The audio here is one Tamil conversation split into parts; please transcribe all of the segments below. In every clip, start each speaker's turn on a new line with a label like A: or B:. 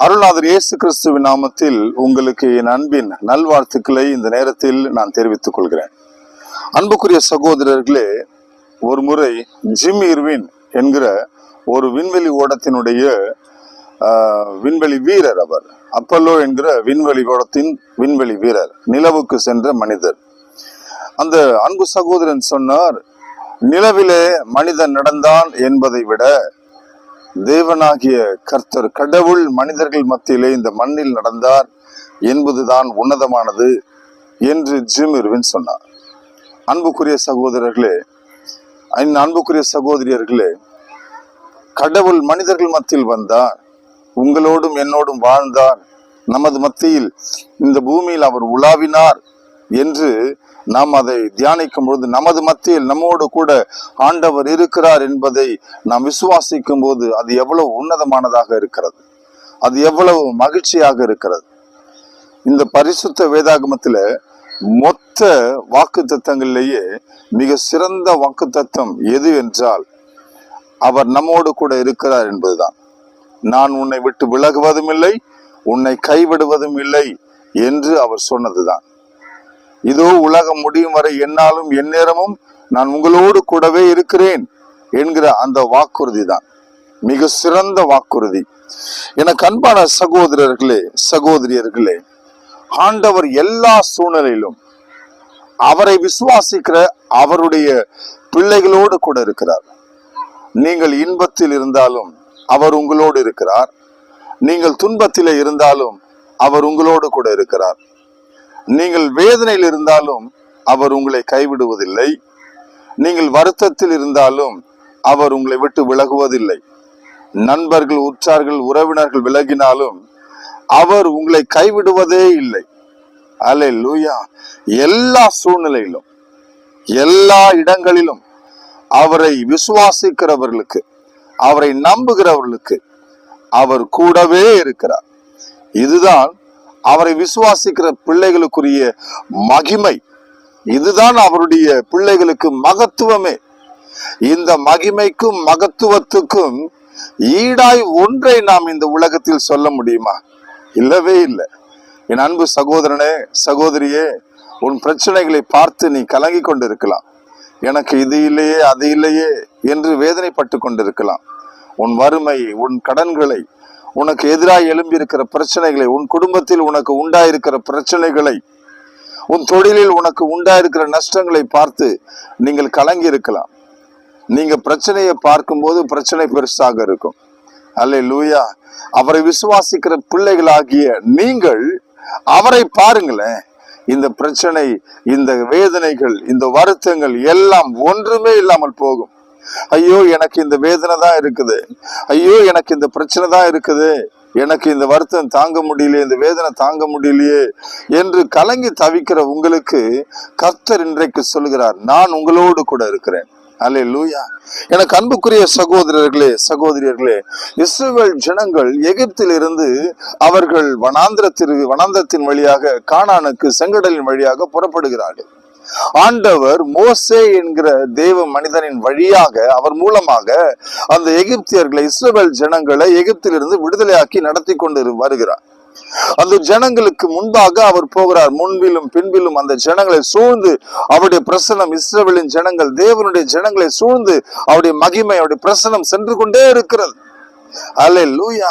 A: அருள்நாதர் இயேசு கிறிஸ்துவின் நாமத்தில் உங்களுக்கு என் அன்பின் நல்வாழ்த்துக்களை இந்த நேரத்தில் நான் தெரிவித்துக் கொள்கிறேன். அன்புக்குரிய சகோதரர்களே, ஒரு முறை ஜிம் இர்வின் என்கிற ஒரு விண்வெளி ஓடத்தினுடைய விண்வெளி வீரர், அவர் அப்பல்லோ என்கிற விண்வெளி ஓடத்தின் விண்வெளி வீரர், நிலவுக்கு சென்ற மனிதர். அந்த அன்பு சகோதரன் சொன்னார், நிலவிலே மனிதன் நடந்தான் என்பதை விட தேவனாகிய கர்த்தர் கடவுள் மனிதர்கள் மத்தியிலே இந்த மண்ணில் நடந்தார் என்பதுதான் உன்னதமானது என்று ஜிம் இர்வின் சொன்னார். அன்புக்குரிய சகோதரர்களே, அன்புக்குரிய சகோதரியர்களே, கடவுள் மனிதர்கள் மத்தியில் வந்தார், உங்களோடும் என்னோடும் வாழ்ந்தார், நமது மத்தியில் இந்த பூமியில் அவர் உலாவினார் என்று நாம் அதை தியானிக்கும் பொழுது, நமது மத்தியில் நம்மோடு கூட ஆண்டவர் இருக்கிறார் என்பதை நாம் விசுவாசிக்கும் போது அது எவ்வளவு உன்னதமானதாக இருக்கிறது, அது எவ்வளவு மகிழ்ச்சியாக இருக்கிறது. இந்த பரிசுத்த வேதாகமத்துல மொத்த வாக்கு தத்தங்களிலேயே மிக சிறந்த வாக்கு தத்தம் எது என்றால், அவர் நம்மோடு கூட இருக்கிறார் என்பதுதான். நான் உன்னை விட்டு விலகுவதும் இல்லை, உன்னை கைவிடுவதும் இல்லை என்று அவர் சொன்னதுதான். இதோ உலகம் முடியும் வரை என்னாலும் எந்நேரமும் நான் உங்களோடு கூடவே இருக்கிறேன் என்கிற அந்த வாக்குறுதி தான் மிக சிறந்த வாக்குறுதி. எனக்கு அன்பான சகோதரர்களே, சகோதரியர்களே, ஆண்டவர் எல்லா சூழ்நிலையிலும் அவரை விசுவாசிக்கிற அவருடைய பிள்ளைகளோடு கூட இருக்கிறார். நீங்கள் இன்பத்தில் இருந்தாலும் அவர் உங்களோடு இருக்கிறார், நீங்கள் துன்பத்திலே இருந்தாலும் அவர் உங்களோடு கூட இருக்கிறார், நீங்கள் வேதனையில் இருந்தாலும் அவர் உங்களை கைவிடுவதில்லை, நீங்கள் வருத்தத்தில் இருந்தாலும் அவர் உங்களை விட்டு விலகுவதில்லை, நண்பர்கள் உற்றார்கள் உறவினர்கள் விலகினாலும் அவர் உங்களை கைவிடுவதே இல்லை. அல்லேலூயா. எல்லா சூழ்நிலையிலும் எல்லா இடங்களிலும் அவரை விசுவாசிக்கிறவர்களுக்கு, அவரை நம்புகிறவர்களுக்கு அவர் கூடவே இருக்கிறார். இதுதான் அவரை விசுவாசிக்கிற பிள்ளைகளுக்குரிய மகிமை, இதுதான் அவருடைய பிள்ளைகளுக்கு மகத்துவமே. இந்த மகிமைக்கும் மகத்துவத்துக்கும் ஈடாய் ஒன்றை நாம் இந்த உலகத்தில் சொல்ல முடியுமா? இல்லவே இல்லை. என் அன்பு சகோதரனே, சகோதரியே, உன் பிரச்சனைகளை பார்த்து நீ கலங்கி கொண்டிருக்கலாம், எனக்கு இது இல்லையே அது இல்லையே என்று வேதனைப்பட்டு கொண்டிருக்கலாம். உன் வறுமை, உன் கடன்களை, உனக்கு எதிராக எழும்பி இருக்கிற பிரச்சனைகளை, உன் குடும்பத்தில் உனக்கு உண்டாயிருக்கிற பிரச்சனைகளை, உன் தொழிலில் உனக்கு உண்டாயிருக்கிற நஷ்டங்களை பார்த்து நீங்கள் கலங்கி இருக்கலாம். நீங்க பிரச்சனையை பார்க்கும்போது பிரச்சனை பெருசாக இருக்கும். அல்லேலூயா. அவரை விசுவாசிக்கிற பிள்ளைகளாகிய நீங்கள் அவரை பாருங்களேன். இந்த பிரச்சனை, இந்த வேதனைகள், இந்த வருத்தங்கள் எல்லாம் ஒன்றுமே இல்லாமல் போகும். ஐயோ, எனக்கு இந்த வேதனை தான் இருக்குது, ஐயோ எனக்கு இந்த பிரச்சனை தான் இருக்குது, எனக்கு இந்த வருத்தம் தாங்க முடியலையே, இந்த வேதனை தாங்க முடியலையே என்று கலங்கி தவிக்கிற உங்களுக்கு கர்த்தர் இன்றைக்கு சொல்கிறார், நான் உங்களோடு கூட இருக்கிறேன். அல்லேலூயா. எனக்கு அன்புக்குரிய சகோதரர்களே, சகோதரியர்களே, இஸ்ரவேல் ஜனங்கள் எகிப்தில் இருந்து அவர்கள் வனாந்திரத்தின் வழியாக கானானுக்கு செங்கடலின் வழியாக புறப்படுகிறார்கள். ஆண்டவர் மோசே என்கிற தேவ மனிதனின் வழியாக, அவர் மூலமாக அந்த எகிப்தியர்களை, இஸ்ரவேல் ஜனங்களை எகிப்திலிருந்து விடுதலையாக்கி நடத்தி கொண்டு வருகிறார். அந்த ஜனங்களுக்கு முன்பாக அவர் போகிறார். முன்பிலும் பின்பிலும் அந்த ஜனங்களை சூழ்ந்து அவருடைய பிரசனம், இஸ்ரவேலின் ஜனங்கள் தேவனுடைய ஜனங்களை சூழ்ந்து அவருடைய மகிமை, அவருடைய பிரசனம் சென்று கொண்டே இருக்கிறது. அல்லேலூயா,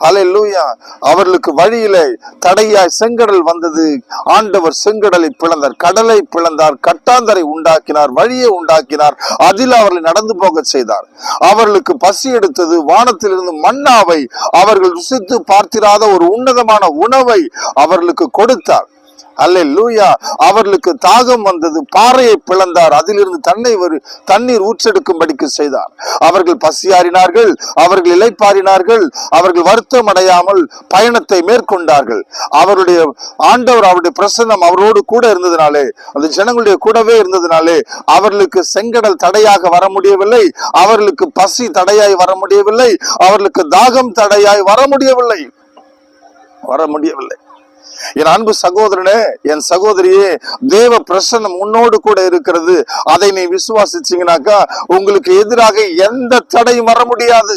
A: அல்லேலூயா. அவர்களுக்கு வழியிலே தடையாய் செங்கடல் வந்தது. ஆண்டவர் செங்கடலை பிளந்தார், கடலை பிளந்தார், கட்டாந்தரை உண்டாக்கினார், வழியை உண்டாக்கினார், அதில் அவர்களை நடந்து போக செய்தார். அவர்களுக்கு பசி எடுத்தது. வானத்திலிருந்து மன்னாவை, அவர்கள் ருசித்து பார்த்திராத ஒரு உன்னதமான உணவை அவர்களுக்கு கொடுத்தார். அல்லேலூயா. அவர்களுக்கு தாகம் வந்தது. பாறையை பிளந்தார், அதிலிருந்து தண்ணீர் ஊற்றெடுக்கும்படிக்கு செய்தார். அவர்கள் பசியாறினார்கள், அவர்கள் இளைப்பாறினார்கள், அவர்கள் வருத்தம் அடையாமல் பயணத்தை மேற்கொண்டார்கள். அவருடைய ஆண்டவர், அவருடைய பிரசன்னம் அவரோடு கூட இருந்ததினாலே, அந்த ஜனங்களுடைய கூடவே இருந்ததினாலே அவர்களுக்கு செங்கடல் தடையாக வர முடியவில்லை, அவர்களுக்கு பசி தடையாய் வர முடியவில்லை, அவர்களுக்கு தாகம் தடையாய் வர முடியவில்லை. என் அன்பு சகோதரனே, என் சகோதரியே, தேவ பிரசன்னம் உன்னோடு கூட இருக்கிறது. அதை நீ விசுவாசிச்சீங்கன்னாக்கா உங்களுக்கு எதிராக எந்த தடையும் வர முடியாது.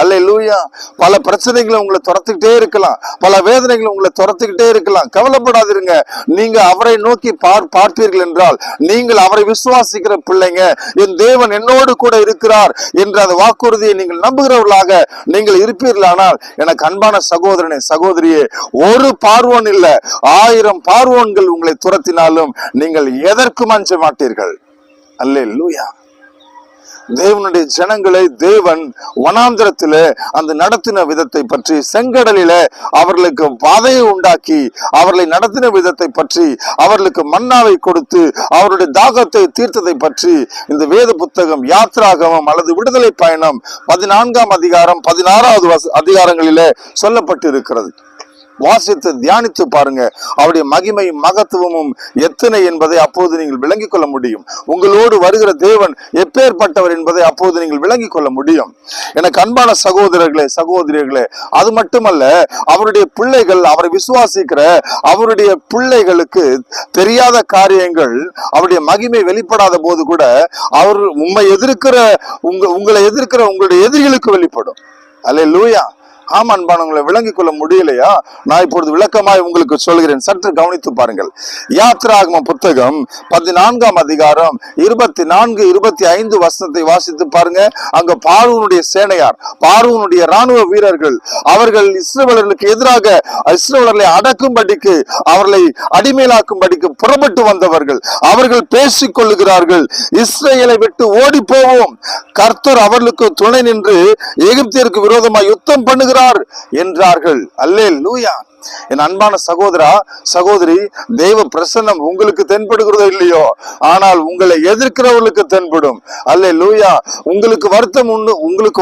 A: அல்லேலூயா. பல பிரச்சனைகளை உங்களை துரத்துக்கிட்டே இருக்கலாம், பல வேதனைகளை உங்களை துரத்துக்கிட்டே இருக்கலாம். கவலைப்படாதிருங்க. நீங்க அவரை நோக்கி பார்ப்பீர்கள் என்றால், நீங்கள் அவரை விசுவாசிக்கிற பிள்ளைங்க, என் தேவன் என்னோடு கூட இருக்கிறார் என்ற அந்த வாக்குறுதியை நீங்கள் நம்புகிறவர்களாக நீங்கள் இருப்பீர்களானால், எனக்கு அன்பான சகோதரனே சகோதரியே, ஒரு பார்வோன் இல்ல 1000 பார்வோன்கள் உங்களை துரத்தினாலும் நீங்கள் எதற்கும் அஞ்ச மாட்டீர்கள். அல்லேலூயா. தேவனுடைய ஜனங்களை தேவன் வனாந்திரத்திலே அந்த நடத்தின விதத்தை பற்றி, செங்கடலில அவர்களுக்கு பாதையை உண்டாக்கி அவர்களை நடத்தின விதத்தை பற்றி, அவர்களுக்கு மன்னாவை கொடுத்து அவருடைய தாகத்தை தீர்த்ததை பற்றி இந்த வேத புத்தகம் யாத்ராகமம் அல்லது விடுதலை பயணம் 14ஆம் அதிகாரம் 16வது அதிகாரங்களிலே சொல்லப்பட்டு இருக்கிறது. வாசித்து தியானித்து பாருங்க. அவருடைய மகிமையும் மகத்துவமும் எத்தனை என்பதை அப்போது நீங்கள் விளங்கிக் கொள்ள முடியும். உங்களோடு வருகிற தேவன் எப்பேற்பட்டவர் என்பதை அப்போது நீங்கள் விளங்கிக் கொள்ள முடியும். எனக்கு அன்பான சகோதரர்களே சகோதரிகளே, அது மட்டுமல்ல, அவருடைய பிள்ளைகள், அவரை விசுவாசிக்கிற அவருடைய பிள்ளைகளுக்கு தெரியாத காரியங்கள், அவருடைய மகிமை வெளிப்படாத போது கூட அவர் உங்களை எதிர்க்கிற உங்களுடைய எதிரிகளுக்கு வெளிப்படும். அல்லேலூயா. ஆம் அன்பானவங்களை, விளங்கிக் கொள்ள முடியலையா? நான் இப்பொழுது விளக்கமாய் உங்களுக்கு சொல்கிறேன், சற்று கவனித்து பாருங்கள். யாத்ராகம புத்தகம் 14ஆம் அதிகாரம் 24, 25 வசனத்தை வாசித்து பாருங்க. அங்க பார்வோனுடைய சேனையார், பார்வோனுடைய ராணுவ வீரர்கள், அவர்கள் இஸ்ரவேலர்களுக்கு எதிராக இஸ்ரவேலர்களை அடக்கும்படிக்கு, அவர்களை அடிமையிலாக்கும்படிக்கு புறப்பட்டு வந்தவர்கள். அவர்கள் பேசிக் கொள்ளுகிறார்கள், இஸ்ரவேலை விட்டு ஓடி போவோம், கர்த்தர் அவர்களுக்கு துணை நின்று எகிப்தியருக்கு விரோதமாக யுத்தம் பண்ணுகிறார் என்றார்கள். அல்லேலூயா. என் அன்பான சகோதரா சகோதரி, தேவ பிரசன்னம் உங்களுக்கு தென்படுகிறதோ இல்லையோ, ஆனால் உங்களை எதிர்க்கிறவர்களுக்கு தென்படும். அல்லேலூயா. உங்களுக்கு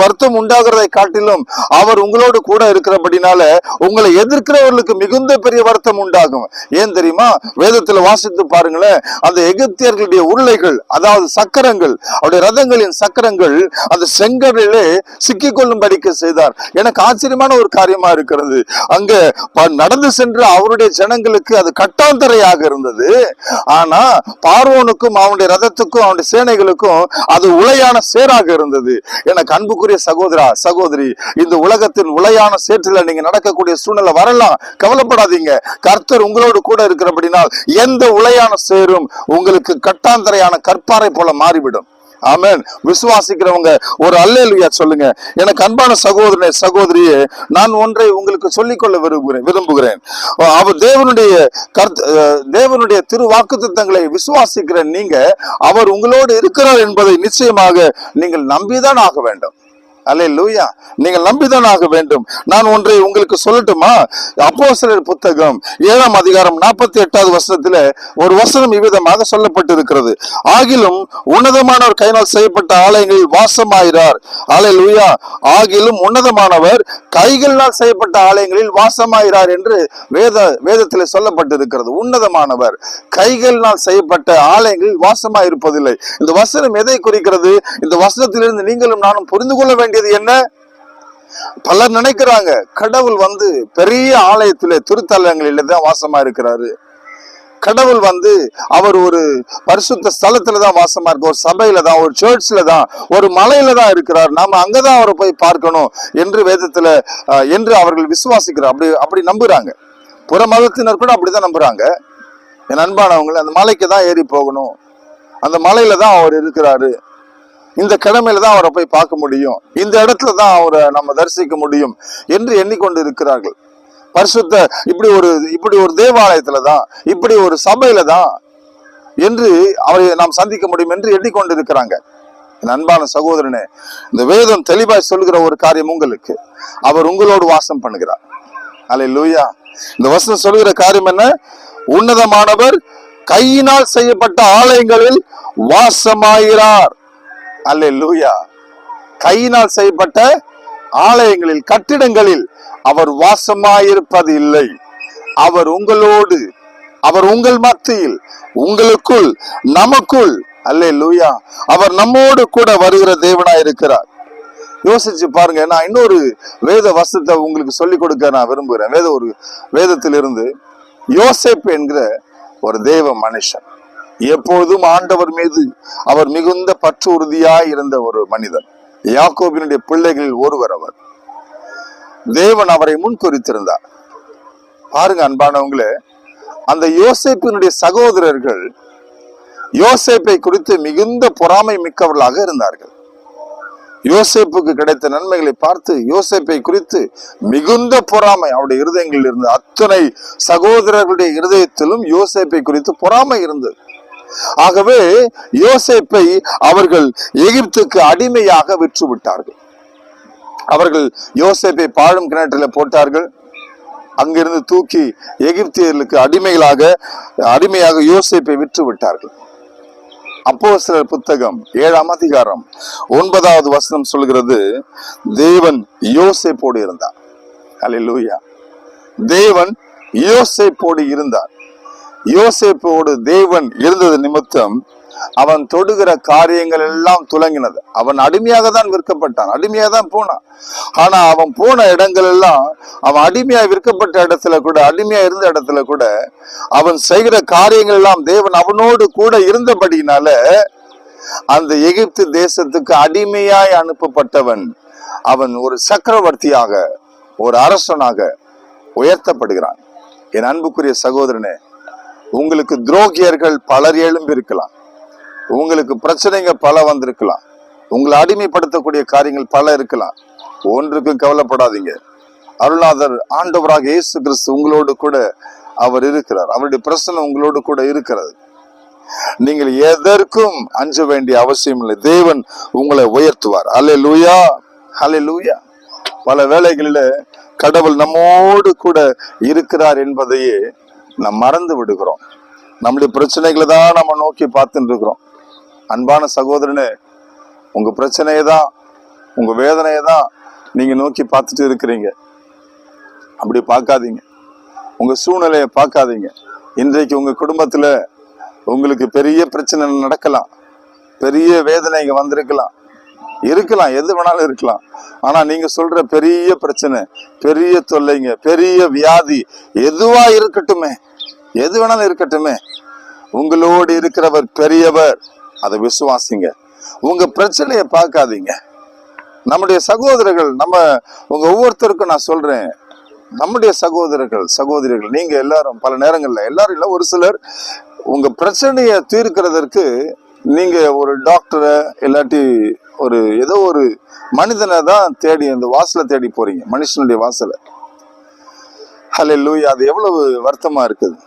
A: வருத்தம் உண்டாகிறதை காட்டிலும் அவர் உங்களோடு கூட இருக்கிறபடினால உங்களை எதிர்க்கிறவர்களுக்கு மிகுந்த பெரிய வருத்தம் உண்டாகும். ஏன் தெரியுமா? வேதத்துல வாசித்து பாருங்களேன். அந்த எகிப்தியர்களுடைய உருளைகள், அதாவது சக்கரங்கள், அவருடைய ரதங்களின் சக்கரங்கள் அந்த செங்கடலிலே சிக்கிக் கொள்ளும்படிக்கு செய்தார். எனக்கு ஆச்சரியமான ஒரு காரியமா இருக்கிறது. அங்க நடந்து சென்ற அவருடைய ஜனங்களுக்கு அது கட்டாந்தரையாக இருந்தது. ஆனா பார்வோனுக்கும் அவனுடைய ரதத்துக்கும் அவனுடைய சேனைகளுக்கும் அது உளையான சேராக இருந்தது. எனக்கு அன்புக்குரிய சகோதரா சகோதரி, இந்த உலகத்தின் உளையான சேற்றில நீங்க நடக்கக்கூடிய சூழ்நிலை வரலாம். கவலைப்படாதீங்க. கர்த்தர் உங்களோடு கூட இருக்கிறபடினால் எந்த உளையான சேரும் உங்களுக்கு கட்டாந்தரையான கற்பாறை போல மாறிவிடும். ஆமென். விசுவாசிக்கிறவங்க ஒரு அல்லேலூயா சொல்லுங்க. எனக்கு அன்பான சகோதரனே சகோதரியே, நான் ஒன்றை உங்களுக்கு சொல்லிக்கொள்ள விரும்புகிறேன். அவர் தேவனுடைய திரு வாக்குத்தத்தங்களை விசுவாசிக்கிற நீங்க, அவர் உங்களோடு இருக்கிறார் என்பதை நிச்சயமாக நீங்கள் நம்பிதான் ஆக வேண்டும். அல்லேலூயா. நீங்கள் நம்பிதான் ஆக வேண்டும். நான் ஒன்றை உங்களுக்கு சொல்லட்டுமா? அப்போஸ்தலர் புத்தகம் 7ஆம் அதிகாரம் 48வது வசனத்திலே ஒரு வசனம் இவ்விதமாக சொல்லப்பட்டிருக்கிறது. ஆகிலும் உன்னதமானவர் கையினால் செய்யப்பட்ட ஆலயங்களில் வாசமாயிறார். அல்லேலூயா. ஆகிலும் உன்னதமானவர் கைகளினால் செய்யப்பட்ட ஆலயங்களில் வாசமாயிறார் என்று வேதத்திலே சொல்லப்பட்டிருக்கிறது. உன்னதமானவர் கைகளினால் செய்யப்பட்ட ஆலயங்களில் வாசமாயிருப்பதில்லை. இந்த வசனம் எதை குறிக்கிறது? இந்த வசனத்திலிருந்து நீங்களும் நானும் புரிந்து கொள்ள வேண்டியது என்ன? பலர் நினைக்கிறாங்க, கடவுள் பெரிய ஆலயத்திலே திருத்தலங்களில தான் வாசமா இருக்கிறாரு. கடவுள் அவர் ஒரு பரிசுத்த ஸ்தலத்துல தான் வாசமா இருக்கு, ஒரு சபையில தான், ஒரு சர்ச்ல தான், ஒரு மலையில தான் இருக்கிறார், நாம அங்கதான் அவரை போய் பார்க்கணும் என்று வேதத்துல என்று அவர்கள் விசுவாசிக்கிறார். அப்படி நம்புறாங்க. புற மதத்தினர் கூட அப்படிதான் நம்புறாங்க. என் அன்பானவங்களை, அந்த மலைக்கு தான் ஏறி போகணும், அந்த மலையில தான் அவர் இருக்கிறாரு, இந்த கிழமையில தான் அவரை போய் பார்க்க முடியும், இந்த இடத்துல தான் அவரை நம்ம தரிசிக்க முடியும் என்று எண்ணிக்கொண்டு இருக்கிறார்கள். பரிசுத்த இப்படி ஒரு தேவாலயத்துல தான், இப்படி ஒரு சபையில தான் என்று அவரை நாம் சந்திக்க முடியும் என்று எண்ணிக்கொண்டு இருக்கிறாங்க. என் அன்பான சகோதரனே, இந்த வேதம் தெளிவாய் சொல்கிற ஒரு காரியம் உங்களுக்கு, அவர் உங்களோடு வாசம் பண்ணுகிறார். அல்லேலூயா. இந்த வசனம் சொல்கிற காரியம் என்ன? உன்னதமானவர் கையினால் செய்யப்பட்ட ஆலயங்களில் வாசமாகிறார். அல்லேலூயா. கையினால் செய்யப்பட்ட ஆலயங்களில், கட்டிடங்களில் அவர் வாசமாயிருப்பது இல்லை. அவர் உங்களோடு, அவர் உங்கள் மத்தியில், உங்களுக்குள், நமக்குள், அல்லேலூயா, அவர் நம்மோடு கூட வருகிற தேவனாய் இருக்கிறார். யோசிச்சு பாருங்க. நான் இன்னொரு வேத வசனத்தை உங்களுக்கு சொல்லிக் கொடுக்க நான் விரும்புகிறேன். வேதத்திலிருந்து யோசேப்பு என்கிற ஒரு தேவ மனுஷன், எப்பொழுதும் ஆண்டவர் மீது அவர் மிகுந்த பற்று உறுதியாய் இருந்த ஒரு மனிதன். யாக்கோபினுடைய பிள்ளைகளில் ஒருவர் அவர். தேவன் அவரை முன்குறித்திருந்தார். பாருங்க அன்பானவங்களே, அந்த யோசேப்பினுடைய சகோதரர்கள் யோசேப்பை குறித்து மிகுந்த பொறாமை மிக்கவர்களாக இருந்தார்கள். யோசேப்புக்கு கிடைத்த நன்மைகளை பார்த்து யோசேப்பை குறித்து மிகுந்த பொறாமை அவருடைய இருதயங்களில் இருந்தது. அத்தனை சகோதரர்களுடைய இருதயத்திலும் யோசேப்பை குறித்து பொறாமை இருந்தது. ஆகவே யோசேப்பை அவர்கள் எகிப்துக்கு அடிமையாக விற்று விட்டார்கள். அவர்கள் யோசேப்பை பாழும் கிணற்றில் போட்டார்கள். அங்கிருந்து தூக்கி எகிப்தியர்களுக்கு அடிமையாக யோசேப்பை விற்று விட்டார்கள். அப்போஸ்தலர் புத்தகம் 7ஆம் அதிகாரம் 9வது வசனம் சொல்கிறது, தேவன் யோசேப்போடு இருந்தார். அல்லேலூயா. தேவன் யோசேப்போடு இருந்தார். யோசேப்போடு தேவன் இருந்தது நிமித்தம் அவன் தொடுகிற காரியங்கள் எல்லாம் துலங்கினது. அவன் அடிமையாக தான் விற்கப்பட்டான், அடிமையாக தான் போனான். ஆனா அவன் போன இடங்கள் எல்லாம், அவன் அடிமையா விற்கப்பட்ட இடத்துல கூட, அடிமையா இருந்த இடத்துல கூட அவன் செய்கிற காரியங்கள் எல்லாம் தேவன் அவனோடு கூட இருந்தபடியினால அந்த எகிப்து தேசத்துக்கு அடிமையாய் அனுப்பப்பட்டவன் அவன் ஒரு சக்கரவர்த்தியாக, ஒரு அரசனாக உயர்த்தப்படுகிறான். என் அன்புக்குரிய சகோதரனே, உங்களுக்கு துரோகியர்கள் பலர் எழும்பி இருக்கலாம், உங்களுக்கு பிரச்சனைங்க பல வந்திருக்கலாம், உங்களை அடிமைப்படுத்தக்கூடிய காரியங்கள் பல இருக்கலாம். ஒன்றுக்கும் கவலைப்படாதீங்க. அருள்நாதர் ஆண்டவராக இயேசு கிறிஸ்து உங்களோடு கூட அவர் இருக்கிறார். அவருடைய பிரச்சனை உங்களோடு கூட இருக்கிறது. நீங்கள் எதற்கும் அஞ்ச வேண்டிய அவசியம் இல்லை. தேவன் உங்களை உயர்த்துவார். அல்லேலூயா, அல்லேலூயா. பல வேளைகளில கடவுள் நம்மோடு கூட இருக்கிறார் என்பதையே நாம் மறந்து விடுகிறோம். நம்முடைய பிரச்சனைகளை தான் நம்ம நோக்கி பார்த்துட்டு இருக்கிறோம். அன்பான சகோதரனே, உங்க பிரச்சனையை தான், உங்க வேதனையை தான் நீங்க நோக்கி பார்த்துட்டு இருக்கிறீங்க. அப்படி பார்க்காதீங்க. உங்க சூழ்நிலையை பார்க்காதீங்க. இன்றைக்கு உங்க குடும்பத்துல உங்களுக்கு பெரிய பிரச்சனை நடக்கலாம், பெரிய வேதனைங்க வந்திருக்கலாம், எது வேணாலும் இருக்கலாம். ஆனா நீங்க சொல்ற பெரிய பிரச்சனை, பெரிய தொல்லைங்க, பெரிய வியாதி எதுவா இருக்கட்டுமே, எது வேணாலும் இருக்கட்டுமே, உங்களோடு இருக்கிறவர் பெரியவர். அதை விசுவாசிங்க. உங்க பிரச்சனையை பார்க்காதீங்க. நம்முடைய சகோதரர்கள், உங்க ஒவ்வொருத்தருக்கும் நான் சொல்றேன், நம்முடைய சகோதரிகள் நீங்க எல்லாரும் பல நேரங்கள்ல, எல்லாரும் இல்ல, ஒரு சிலர் உங்க பிரச்சனையை தீர்க்கிறதற்கு நீங்க ஒரு டாக்டரை இல்லாட்டி ஏதோ ஒரு மனிதனை தான் தேடி, அந்த வாசலை தேடி போறீங்க, மனுஷனுடைய வாசலை. ஹல்லேலூயா. அது எவ்வளவு வருத்தமா இருக்குது.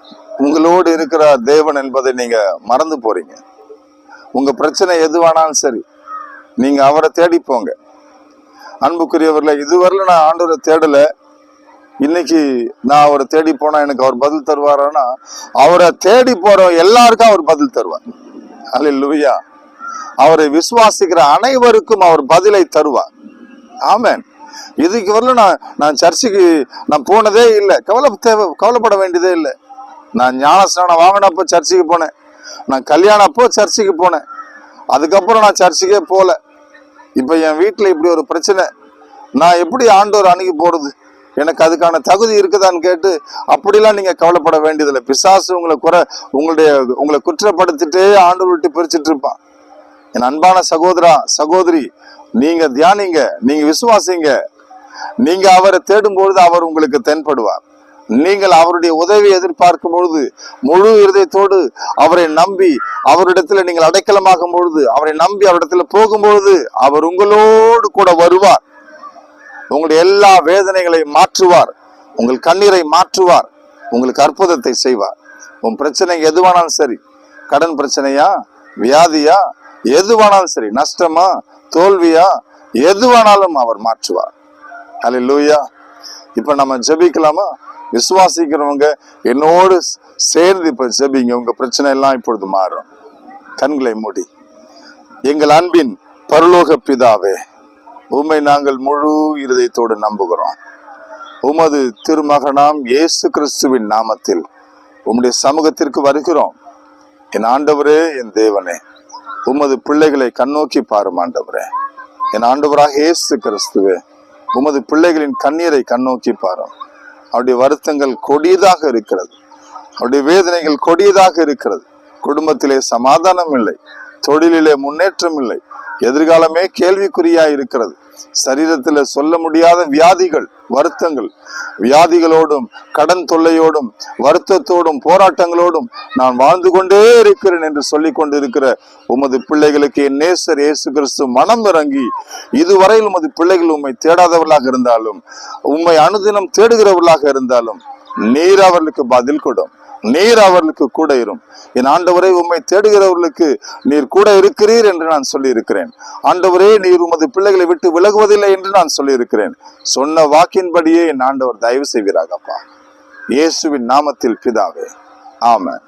A: உங்களோடு இருக்கிற தேவன் என்பதை நீங்க மறந்து போறீங்க. உங்க பிரச்சனை எதுவானாலும் சரி, நீங்க அவரை தேடி போங்க. அன்புக்குரியவர்களை, இதுவரையில நான் ஆண்டவரை தேடல, இன்னைக்கு நான் அவரை தேடி போனா எனக்கு அவர் பதில் தருவாரானா, அவரை தேடி போற எல்லாருக்கும் அவர் பதில் தருவார். அல்லேலூயா. அவரை விசுவாசிக்கிற அனைவருக்கும் அவர் பதிலை தருவார். ஆமென். இதுக்கு வரல நான் சர்ச்சுக்கு நான் போனதே இல்லை, கவலைப்பட வேண்டியதே இல்லை. நான் ஞானஸ்நானம் வாங்கினப்போ சர்ச்சுக்கு போனேன், நான் கல்யாணம் அப்போ சர்ச்சுக்கு போனேன், அதுக்கப்புறம் நான் சர்ச்சுக்கே போல. இப்ப என் வீட்டுல இப்படி ஒரு பிரச்சனை, நான் எப்படி ஆண்டவர் அணுகி போறது, எனக்கு அதுக்கான தகுதி இருக்குதான்னு கேட்டு அப்படிலாம் நீங்க கவலைப்பட வேண்டியதில்லை. பிசாசு உங்களை குற்றப்படுத்திட்டே ஆண்டவர் விட்டு பிரிச்சுட்டு இருப்பான். என் அன்பான சகோதரி, நீங்க தியானிங்க, நீங்க விசுவாசிங்க. நீங்க அவரை தேடும் பொழுது அவர் உங்களுக்கு தென்படுவார். நீங்கள் அவருடைய உதவியை எதிர்பார்க்கும் பொழுது, முழு இருதயத்தோடு அவரை நம்பி அவரிடத்துல நீங்கள் அடைக்கலமாகும் பொழுது, அவரை நம்பி அவரிடத்துல போகும்பொழுது அவர் உங்களோடு கூட வருவார். உங்களுடைய எல்லா வேதனைகளை மாற்றுவார், உங்கள் கண்ணீரை மாற்றுவார், உங்களுக்கு அற்புதத்தை செய்வார். உன் பிரச்சனை எதுவானாலும் சரி, கடன் பிரச்சனையா, வியாதியா, எதுவானாலும் சரி, நஷ்டமா, தோல்வியா, எதுவானாலும் அவர் மாற்றுவார். அல்லேலூயா. இப்ப நம்ம ஜெபிக்கலாமா? விசுவாசிக்கிறவங்க என்னோடு சேர்ந்து இப்ப ஜெபிங்க. உங்க பிரச்சனை எல்லாம் இப்பொழுது மாறும். கண்களை மூடி. எங்கள் அன்பின் பரலோக பிதாவே, உம்மை நாங்கள் முழு இருதயத்தோடு நம்புகிறோம். உமது திருமகனாம் இயேசு கிறிஸ்துவின் நாமத்தில் உம்முடைய சமூகத்திற்கு வருகிறோம். என் ஆண்டவரே, என் தேவனே, உமது பிள்ளைகளை கண்ணோக்கி பாரும் ஆண்டவரே. என் ஆண்டவராக இயேசு கிறிஸ்துவே, உமது பிள்ளைகளின் கண்ணீரை கண்ணோக்கி பாரும். அவருடைய வருத்தங்கள் கொடியதாக இருக்கிறது, அவருடைய வேதனைகள் கொடியதாக இருக்கிறது. குடும்பத்திலே சமாதானம் இல்லை, தொழிலிலே முன்னேற்றம் இல்லை, எதிர்காலமே கேள்விக்குறியா இருக்கிறது. சரீரத்துல சொல்ல முடியாத வியாதிகள், வருத்தங்கள், வியாதிகளோடும் கடன் தொல்லையோடும் வருத்தத்தோடும் போராட்டங்களோடும் நான் வாழ்ந்து கொண்டே இருக்கிறேன் என்று சொல்லி கொண்டிருக்கிற உமது பிள்ளைகளுக்கு என் நேசர் இயேசு கிறிஸ்து மனம் இறங்கி, இதுவரையில் உமது பிள்ளைகள் உம்மை தேடாதவர்களாக இருந்தாலும், உம்மை அனுதினம் தேடுகிறவர்களாக இருந்தாலும், நீர் அவர்களுக்கு பதில் கொடும், நீர் அவர்களுக்கு கூட இரும். என் ஆண்டவரே, உம்மை தேடுகிறவர்களுக்கு நீர் கூட இருக்கிறீர் என்று நான் சொல்லி இருக்கிறேன். ஆண்டவரே, நீர் உமது பிள்ளைகளை விட்டு விலகுவதில்லை என்று நான் சொல்லி இருக்கிறேன். சொன்ன வாக்கின்படியே என் ஆண்டவர் தயவு செய்வீராகப்பா. இயேசுவின் நாமத்தில் பிதாவே, ஆமென்.